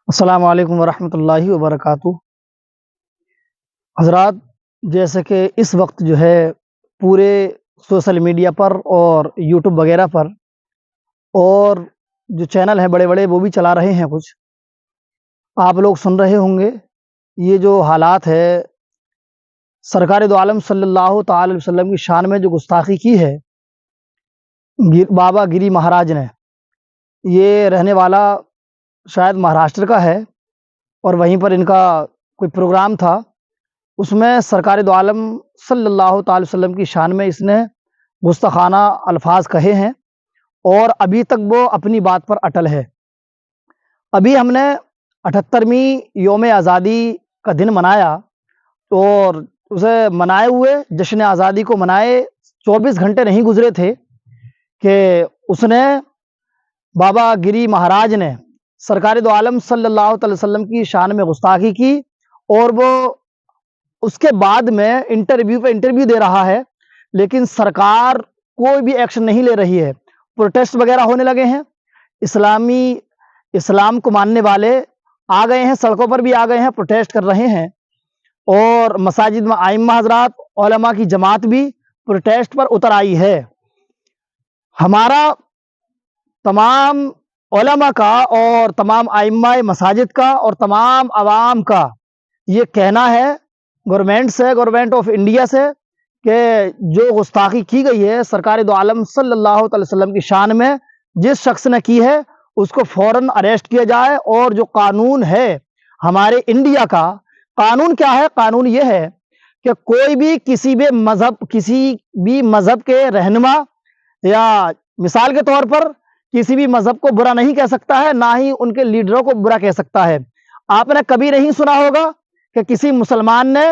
السلام علیکم ورحمۃ اللہ وبرکاتہ۔ حضرات، جیسے کہ اس وقت جو ہے پورے سوشل میڈیا پر اور یوٹیوب وغیرہ پر اور جو چینل ہیں بڑے بڑے وہ بھی چلا رہے ہیں، کچھ آپ لوگ سن رہے ہوں گے یہ جو حالات ہے سرکار دو عالم صلی اللہ تعالی علیہ وسلم کی شان میں جو گستاخی کی ہے بابا گری مہاراج نے۔ یہ رہنے والا شاید مہاراشٹر کا ہے اور وہیں پر ان کا کوئی پروگرام تھا، اس میں سرکار دو عالم صلی اللہ تعالی وسلم کی شان میں اس نے گستاخانہ الفاظ کہے ہیں اور ابھی تک وہ اپنی بات پر اٹل ہے۔ ابھی ہم نے 78ویں یوم آزادی کا دن منایا اور اسے منائے ہوئے جشن آزادی کو منائے 24 گھنٹے نہیں گزرے تھے کہ اس نے بابا گری مہاراج نے سرکار دو عالم صلی اللہ تعالی وسلم کی شان میں گستاخی کی، اور وہ اس کے بعد میں انٹرویو پہ انٹرویو دے رہا ہے، لیکن سرکار کوئی بھی ایکشن نہیں لے رہی ہے۔ پروٹیسٹ وغیرہ ہونے لگے ہیں، اسلام کو ماننے والے آ گئے ہیں، سڑکوں پر بھی آ گئے ہیں، پروٹیسٹ کر رہے ہیں، اور مساجد میں ائمہ حضرات علماء کی جماعت بھی پروٹیسٹ پر اتر آئی ہے۔ ہمارا تمام علماء کا اور تمام ائمہ مساجد کا اور تمام عوام کا یہ کہنا ہے گورنمنٹ سے، گورنمنٹ آف انڈیا سے، کہ جو گستاخی کی گئی ہے سرکار دو عالم صلی اللہ علیہ وسلم کی شان میں، جس شخص نے کی ہے اس کو فوراً اریسٹ کیا جائے، اور جو قانون ہے ہمارے انڈیا کا، قانون کیا ہے؟ قانون یہ ہے کہ کوئی بھی کسی بھی مذہب کے رہنما یا مثال کے طور پر کسی بھی مذہب کو برا نہیں کہہ سکتا ہے، نہ ہی ان کے لیڈروں کو برا کہہ سکتا ہے۔ آپ نے کبھی نہیں سنا ہوگا کہ کسی مسلمان نے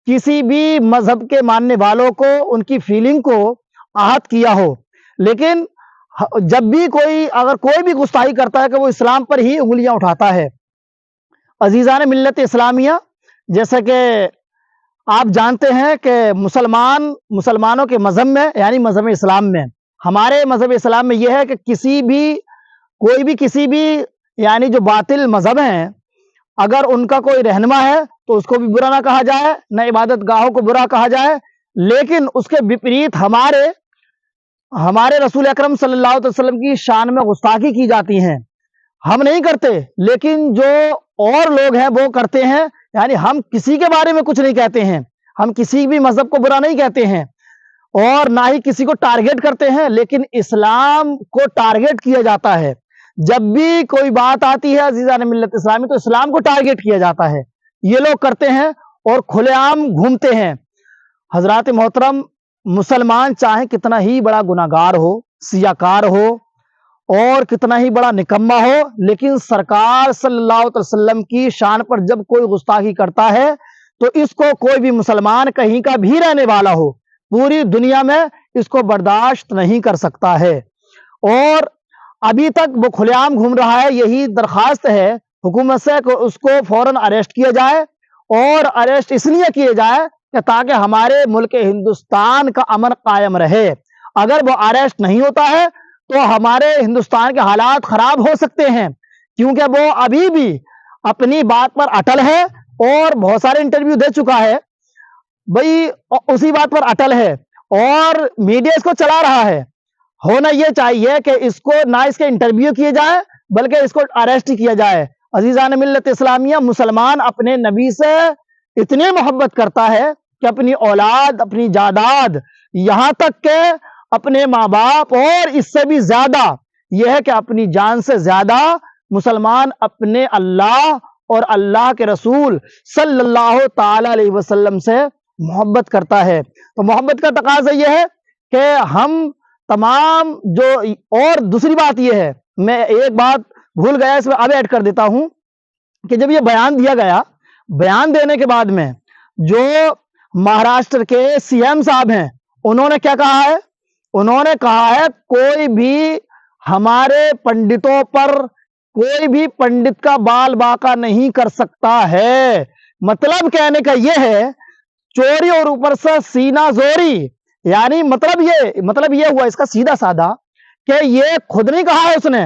کسی بھی مذہب کے ماننے والوں کو ان کی فیلنگ کو آہت کیا ہو، لیکن جب بھی اگر کوئی بھی گستاخی کرتا ہے کہ وہ اسلام پر ہی انگلیاں اٹھاتا ہے۔ عزیزان ملت اسلامیہ، جیسا کہ آپ جانتے ہیں کہ مسلمانوں کے مذہب میں یعنی مذہب اسلام میں، ہمارے مذہب اسلام میں یہ ہے کہ کوئی بھی کسی بھی یعنی جو باطل مذہب ہیں، اگر ان کا کوئی رہنما ہے تو اس کو بھی برا نہ کہا جائے، نہ عبادت گاہوں کو برا کہا جائے، لیکن اس کے وپریت ہمارے رسول اکرم صلی اللہ علیہ وسلم کی شان میں گستاخی کی جاتی ہیں۔ ہم نہیں کرتے، لیکن جو اور لوگ ہیں وہ کرتے ہیں، یعنی ہم کسی کے بارے میں کچھ نہیں کہتے ہیں، ہم کسی بھی مذہب کو برا نہیں کہتے ہیں اور نہ ہی کسی کو ٹارگٹ کرتے ہیں، لیکن اسلام کو ٹارگٹ کیا جاتا ہے۔ جب بھی کوئی بات آتی ہے عزیزان ملت اسلامی تو اسلام کو ٹارگٹ کیا جاتا ہے، یہ لوگ کرتے ہیں اور کھلے عام گھومتے ہیں۔ حضرات محترم، مسلمان چاہے کتنا ہی بڑا گناہگار ہو، سیاکار ہو اور کتنا ہی بڑا نکما ہو، لیکن سرکار صلی اللہ علیہ وسلم کی شان پر جب کوئی گستاخی کرتا ہے تو اس کو کوئی بھی مسلمان کہیں کا بھی رہنے والا ہو پوری دنیا میں اس کو برداشت نہیں کر سکتا ہے، اور ابھی تک وہ کھلے عام گھوم رہا ہے۔ یہی درخواست ہے حکومت سے کہ اس کو فوراً اریسٹ کیا جائے، اور اریسٹ اس لیے کیے جائے کہ تاکہ ہمارے ملک ہندوستان کا امن قائم رہے۔ اگر وہ اریسٹ نہیں ہوتا ہے تو ہمارے ہندوستان کے حالات خراب ہو سکتے ہیں، کیونکہ وہ ابھی بھی اپنی بات پر اٹل ہے اور بہت سارے انٹرویو دے چکا ہے، بھئی اسی بات پر اٹل ہے اور میڈیا اس کو چلا رہا ہے۔ ہونا یہ چاہیے کہ اس کو نہ اس کے انٹرویو کیے جائے بلکہ اس کو اریسٹ کیا جائے۔ عزیزان ملت اسلامیہ، مسلمان اپنے نبی سے اتنی محبت کرتا ہے کہ اپنی اولاد، اپنی جائیداد، یہاں تک کہ اپنے ماں باپ، اور اس سے بھی زیادہ یہ ہے کہ اپنی جان سے زیادہ مسلمان اپنے اللہ اور اللہ کے رسول صلی اللہ تعالی علیہ وسلم سے محبت کرتا ہے۔ تو محبت کا تقاضا یہ ہے کہ ہم تمام اور دوسری بات یہ ہے، میں ایک بات بھول گیا، اس میں اب ایڈ کر دیتا ہوں کہ جب یہ بیان دیا گیا، بیان دینے کے بعد میں جو مہاراشٹر کے سی ایم صاحب ہیں انہوں نے کیا کہا ہے؟ انہوں نے کہا ہے کوئی بھی ہمارے پنڈتوں پر کوئی بھی پنڈت کا بال باقا نہیں کر سکتا ہے۔ مطلب کہنے کا یہ ہے چوری اور اوپر سے سینہ زوری، یعنی مطلب یہ ہوا اس کا سیدھا سادہ کہ یہ خود نہیں کہا ہے اس نے،